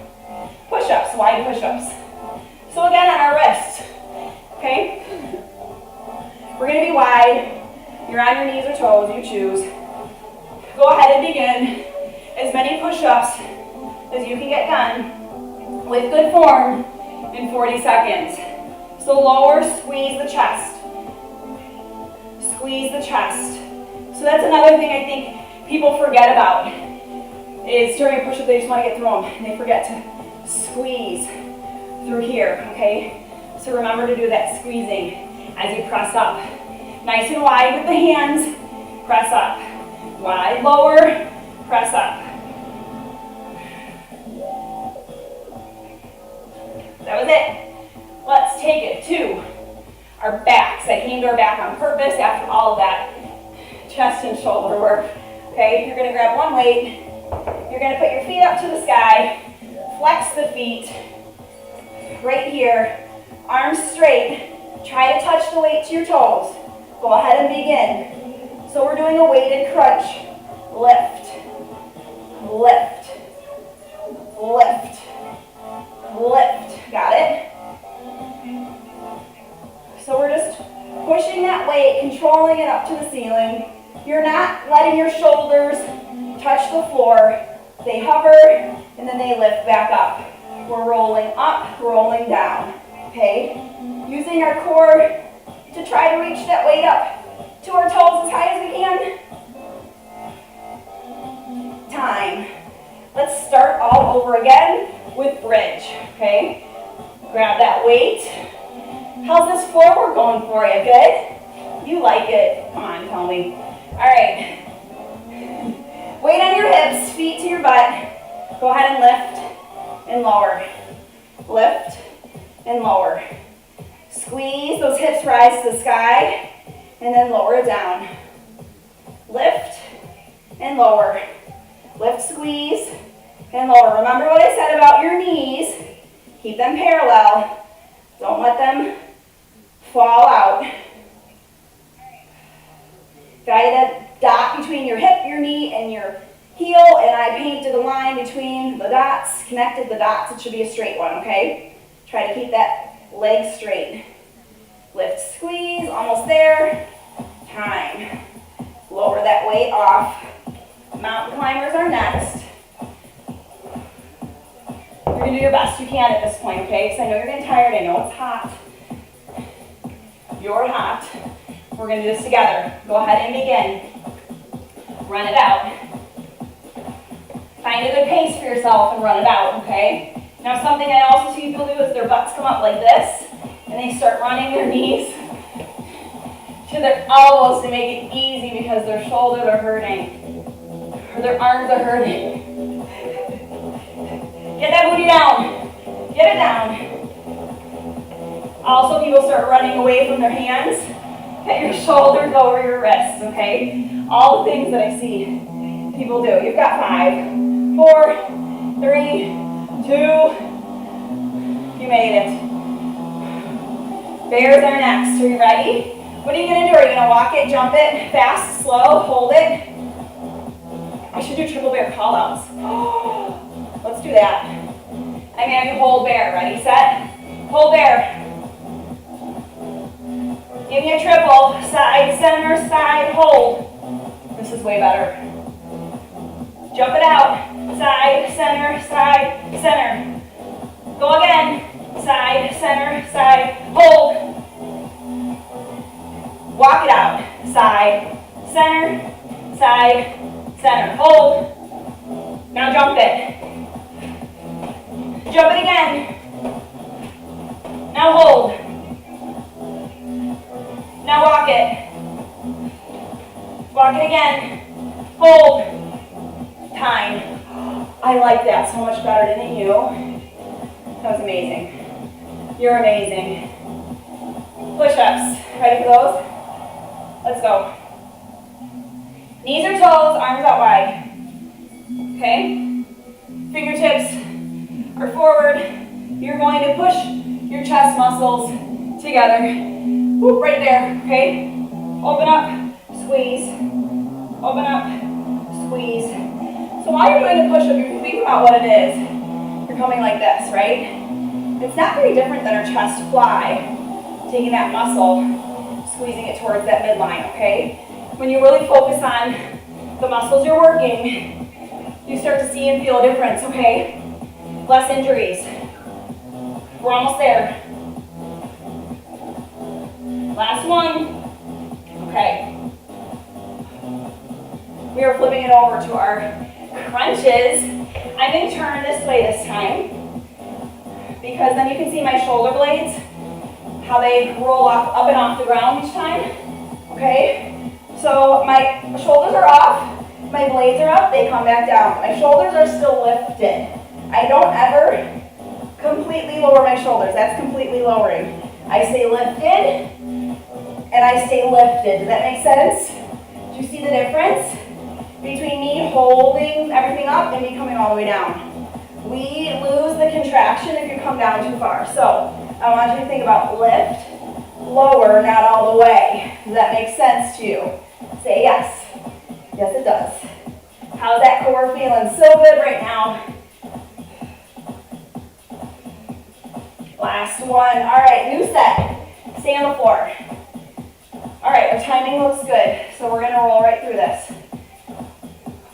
push-ups, wide push-ups. So again, on our wrists, okay? We're gonna be wide. You're on your knees or toes, you choose. Go ahead and begin as many push-ups as you can get done with good form in 40 seconds. So lower, squeeze the chest. Squeeze the chest. So that's another thing I think people forget about is during a push-up they just want to get through them and they forget to squeeze through here, okay? So remember to do that squeezing as you press up. Nice and wide with the hands, press up. Wide, lower, press up. That was it. Let's take it to our backs. I came to our back on purpose after all of that chest and shoulder work. Okay, you're going to grab one weight. You're going to put your feet up to the sky. Flex the feet. Right here. Arms straight. Try to touch the weight to your toes. Go ahead and begin. So we're doing a weighted crunch. Lift. Lift. Lift. Lift. Got it? So we're just pushing that weight, controlling it up to the ceiling. You're not letting your shoulders touch the floor. They hover, and then they lift back up. We're rolling up, rolling down, okay? Using our core to try to reach that weight up to our toes as high as we can. Time. Let's start all over again with bridge, okay? Grab that weight. How's this floor work going for you? Good? You like it. Come on, tell me. All right. Weight on your hips, feet to your butt. Go ahead and lift and lower. Lift and lower. Squeeze, those hips rise to the sky, and then lower it down. Lift and lower. Lift, squeeze, and lower. Remember what I said about your knees. Keep them parallel. Don't let them fall out. Got that dot between your hip, your knee, and your heel, and I painted a line between the dots, connected the dots. It should be a straight one, okay? Try to keep that leg straight. Lift, squeeze, almost there. Time. Lower that weight off. Mountain climbers are next. You're going to do your best you can at this point, okay? Because I know you're getting tired. I know it's hot. You're hot. We're going to do this together. Go ahead and begin. Run it out. Find a good pace for yourself and run it out, okay? Now something I also see people do is their butts come up like this, and they start running their knees to their elbows to make it easy because their shoulders are hurting, or their arms are hurting. Get that booty down. Get it down. Also, people start running away from their hands. Get your shoulders over your wrists, okay? All the things that I see people do. You've got 5, 4, 3, 2. You made it. Bears are next. Are you ready? What are you going to do? Are you going to walk it, jump it, fast, slow, hold it? I should do triple bear call-outs. Let's do that. I'm going to have you hold bear. Ready, set, hold bear. Give me a triple. Side, center, side, hold. This is way better. Jump it out. Side, center, side, center. Go again. Side, center, side, hold. Walk it out. Side, center, side, center. Hold. Now jump it. Jump it again. Now hold. Now walk it. Walk it again. Hold. Time. I like that so much better, didn't you? That was amazing. You're amazing. Push-ups. Ready for those? Let's go. Knees or toes, arms out wide. Okay? Fingertips are forward. You're going to push your chest muscles together. Whoop, right there, okay? Open up, squeeze. Open up, squeeze. So while you're doing the push-up, you think about what it is. You're coming like this, right? It's not very different than our chest fly. Taking that muscle, squeezing it towards that midline, okay? When you really focus on the muscles you're working, you start to see and feel a difference, okay? Less injuries. We're almost there. Last one. Okay. We are flipping it over to our crunches. I'm going to turn this way this time because then you can see my shoulder blades, how they roll up and off the ground each time. Okay? So my shoulders are off, my blades are up, they come back down. My shoulders are still lifted. I don't ever completely lower my shoulders. That's completely lowering. I stay lifted and I stay lifted. Does that make sense? Do you see the difference between me holding everything up and me coming all the way down? We lose the contraction if you come down too far. So I want you to think about lift, lower, not all the way. Does that make sense to you? Say yes. Yes, it does. How's that core feeling? So good right now. Last one. All right, new set. Stay on the floor. All right, our timing looks good, so we're going to roll right through this.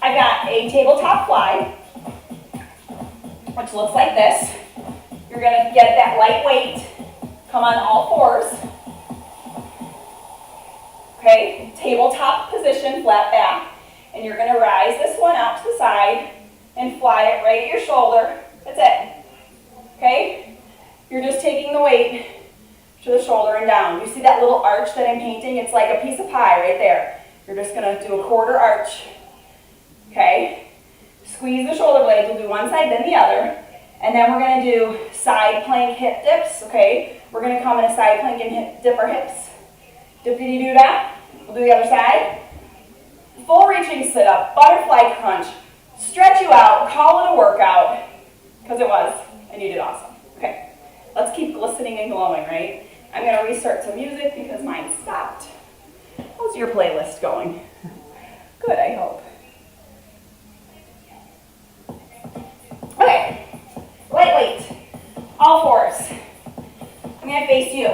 I've got a tabletop fly, which looks like this. You're going to get that light weight. Come on all fours. Okay, tabletop position, flat back. And you're going to rise this one out to the side and fly it right at your shoulder. That's it. Okay? You're just taking the weight to the shoulder and down. You see that little arch that I'm painting? It's like a piece of pie right there. You're just going to do a quarter arch. Okay? Squeeze the shoulder blades. We'll do one side, then the other. And then we're going to do side plank hip dips, okay? We're going to come in a side plank and dip our hips. Dippity-doo-dah. We'll do the other side. Full reaching sit-up, butterfly crunch. Stretch you out, call it a workout, because it was, and you did awesome. Okay, let's keep glistening and glowing, right? I'm going to restart some music because mine stopped. How's your playlist going? Good, I hope. Okay, lightweight, all fours. I'm going to face you.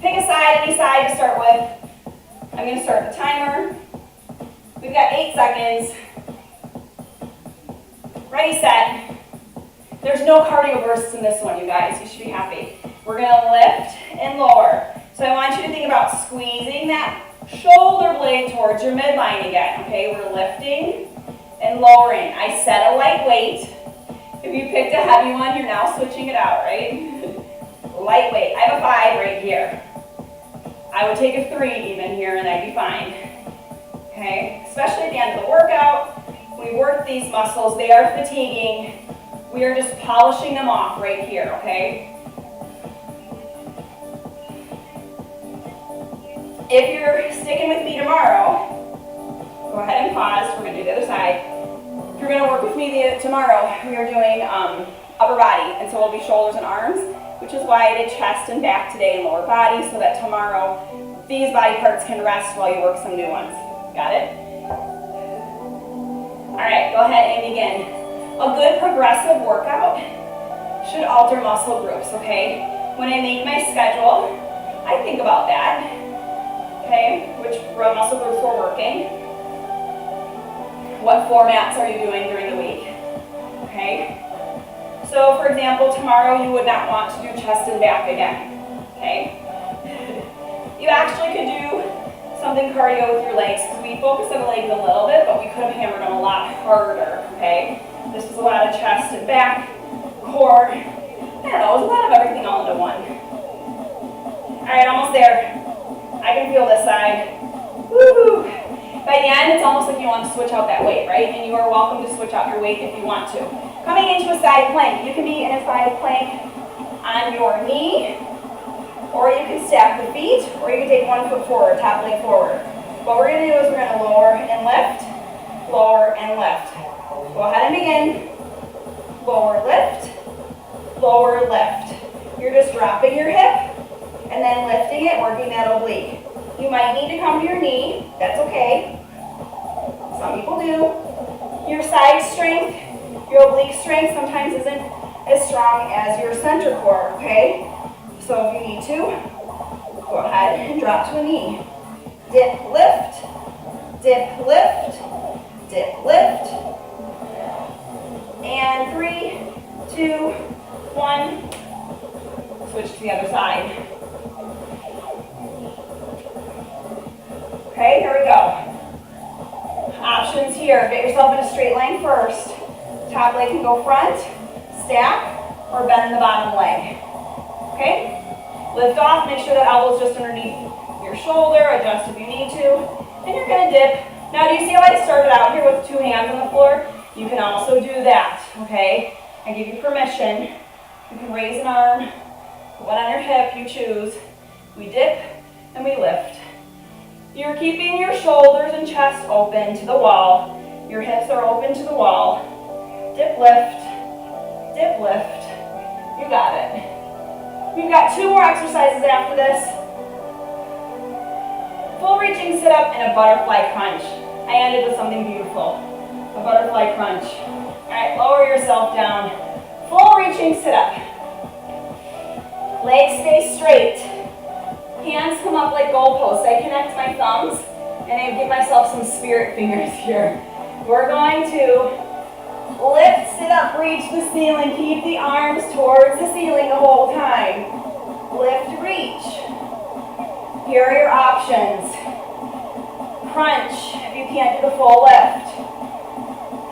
Pick a side, any side to start with. I'm going to start the timer. We've got 8 seconds. Ready, set. There's no cardio bursts in this one, you guys. You should be happy. We're going to lift and lower. So I want you to think about squeezing that shoulder blade towards your midline again. Okay, we're lifting and lowering. I set a light weight. If you picked a heavy one, you're now switching it out, right? Lightweight. I have a 5 right here. I would take a 3 even here and I'd be fine. Okay, especially at the end of the workout. We work these muscles, they are fatiguing. We are just polishing them off right here, okay? If you're sticking with me tomorrow, go ahead and pause. We're going to do the other side. If you're going to work with me tomorrow, we are doing upper body, and so it'll be shoulders and arms, which is why I did chest and back today and lower body, so that tomorrow these body parts can rest while you work some new ones. Got it? All right, go ahead and begin. A good progressive workout should alter muscle groups, okay? When I make my schedule, I think about that, okay? Which muscle groups we're working. What formats are you doing during the week, okay? So, for example, tomorrow you would not want to do chest and back again, okay? You actually could do something cardio with your legs, because we focus on the legs a little bit, but we could have hammered them a lot harder, okay? This was a lot of chest and back, core, I don't know, it was a lot of everything all into one. All right, almost there. I can feel this side. Woo-hoo! By the end, it's almost like you want to switch out that weight, right? And you are welcome to switch out your weight if you want to. Coming into a side plank, you can be in a side plank on your knee, or you can stack the feet, or you can take 1 foot forward, top leg forward. What we're going to do is we're going to lower and lift, lower and lift. Go ahead and begin. Lower, lift, lower, lift. You're just dropping your hip and then lifting it, working that oblique. You might need to come to your knee. That's okay. Some people do. Your side strength, your oblique strength sometimes isn't as strong as your center core, okay? So if you need to, go ahead and drop to a knee. Dip, lift, dip, lift, dip, lift. And 3, 2, 1. Switch to the other side. Okay, here we go. Options here. Get yourself in a straight line first. Top leg can go front, stack, or bend the bottom leg. Okay? Lift off, make sure that elbow's just underneath your shoulder, adjust if you need to, and you're going to dip. Now, do you see how I started out here with 2 hands on the floor? You can also do that, okay? I give you permission. You can raise an arm, one on your hip, you choose. We dip and we lift. You're keeping your shoulders and chest open to the wall. Your hips are open to the wall. Dip, lift, dip, lift. You got it. We've got 2 more exercises after this. Full reaching sit-up and a butterfly crunch. I ended with something beautiful. A butterfly crunch. All right, lower yourself down. Full reaching sit-up. Legs stay straight. Hands come up like goalposts. I connect my thumbs and I give myself some spirit fingers here. We're going to lift, sit up, reach the ceiling. Keep the arms towards the ceiling the whole time. Lift, reach. Here are your options. Crunch if you can't do the full lift.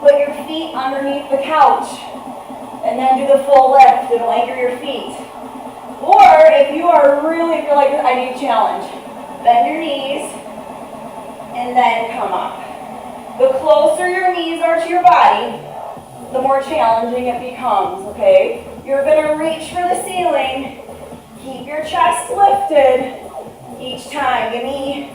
Put your feet underneath the couch and then do the full lift. It'll anchor your feet. Or if you feel like I need a challenge, bend your knees and then come up. The closer your knees are to your body, the more challenging it becomes, okay? You're gonna reach for the ceiling. Keep your chest lifted each time. Give me,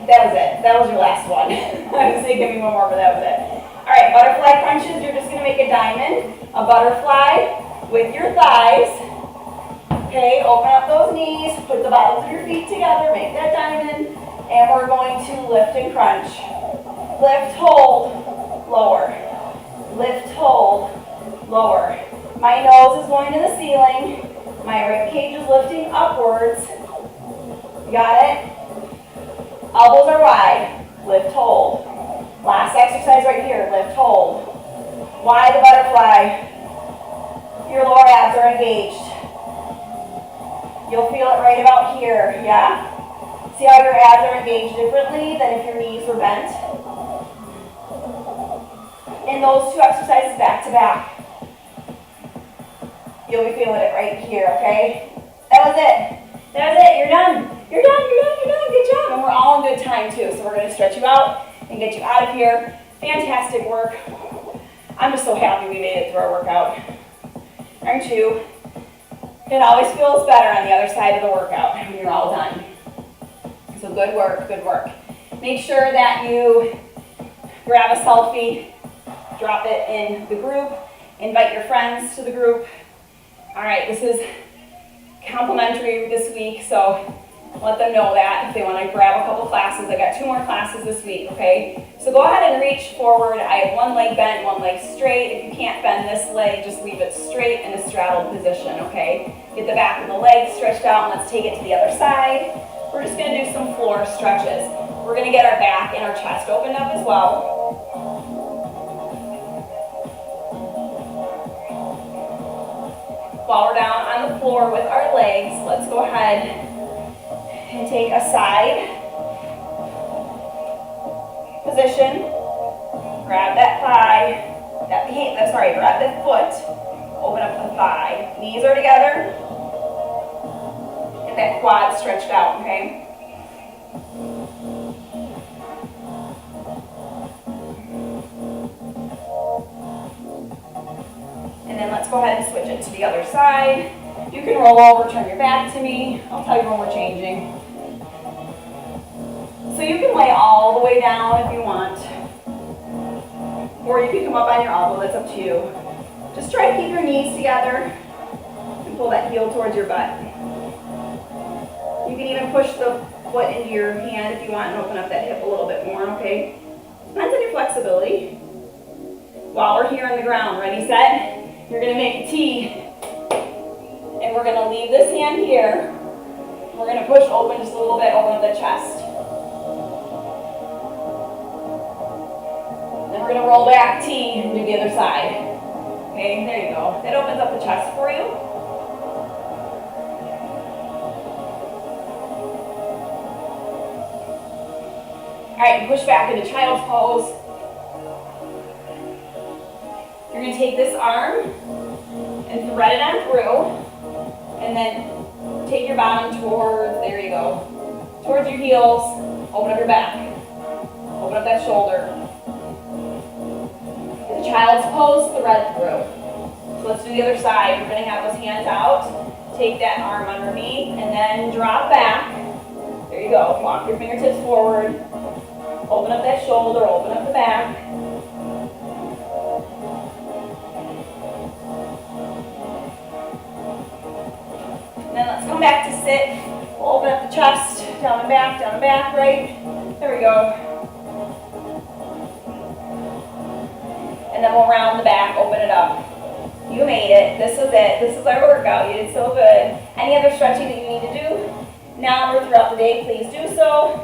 that was it. That was your last one. I was saying give me one more, but that was it. All right, butterfly crunches. You're just gonna make a diamond, a butterfly with your thighs. Okay, open up those knees, put the bottoms of your feet together, make that diamond, and we're going to lift and crunch. Lift, hold, lower. Lift, hold, lower. My nose is going to the ceiling. My rib cage is lifting upwards. You got it? Elbows are wide. Lift, hold. Last exercise right here. Lift, hold. Wide the butterfly. Your lower abs are engaged. You'll feel it right about here, yeah? See how your abs are engaged differently than if your knees were bent? In those two exercises back to back. You'll be feeling it right here, okay? That was it. That was it. You're done. You're done, you're done, you're done. Good job. And we're all in good time too. So we're going to stretch you out and get you out of here. Fantastic work. I'm just so happy we made it through our workout. Aren't you? It always feels better on the other side of the workout when you're all done. So good work, good work. Make sure that you grab a selfie, drop it in the group, invite your friends to the group. All right, this is complimentary this week, so let them know that if they want to grab a couple classes. I got 2 more classes this week, okay? So go ahead and reach forward. I have one leg bent, one leg straight. If you can't bend this leg, just leave it straight in a straddled position, okay? Get the back of the leg stretched out, and let's take it to the other side. We're just going to do some floor stretches. We're going to get our back and our chest opened up as well. While we're down on the floor with our legs, let's go ahead and take a side position. Grab that thigh, grab that foot, open up the thigh. Knees are together. Get that quad stretched out, okay? And then let's go ahead and switch it to the other side. You can roll over, turn your back to me. I'll tell you when we're changing. So you can lay all the way down if you want. Or you can come up on your elbow, that's up to you. Just try to keep your knees together and pull that heel towards your butt. You can even push the foot into your hand if you want and open up that hip a little bit more, okay? Depends on your flexibility. While we're here on the ground, ready, set? You're gonna make a T. And we're gonna leave this hand here. We're gonna push open just a little bit, open up the chest. Then we're gonna roll back T and do the other side. Okay, there you go. That opens up the chest for you. All right, push back into child's pose. You're gonna take this arm and thread it on through. And then take your bottom towards, there you go, towards your heels. Open up your back. Open up that shoulder. The child's pose, thread through. So let's do the other side. We're going to have those hands out. Take that arm underneath and then drop back. There you go. Walk your fingertips forward. Open up that shoulder, open up the back. Then let's come back to sit. We'll open up the chest, down and back, right? There we go. And then we'll round the back, open it up. You made it. This is it. This is our workout. You did so good. Any other stretching that you need to do now or throughout the day, please do so.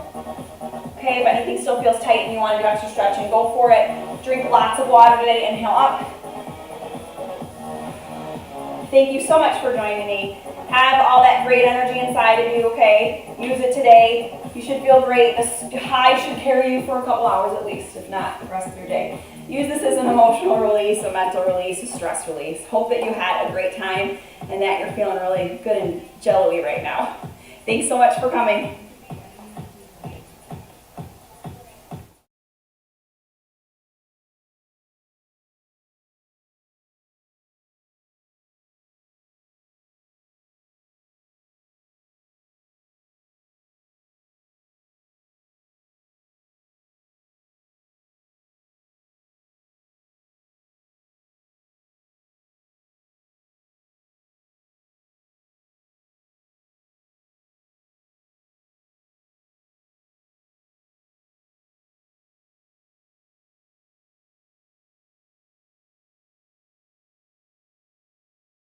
Okay, if anything still feels tight and you want to do extra stretching, go for it. Drink lots of water today. Inhale up. Thank you so much for joining me. Have all that great energy inside of you, okay? Use it today. You should feel great. This high should carry you for a couple hours at least, if not the rest of your day. Use this as an emotional release, a mental release, a stress release. Hope that you had a great time and that you're feeling really good and jello-y right now. Thanks so much for coming.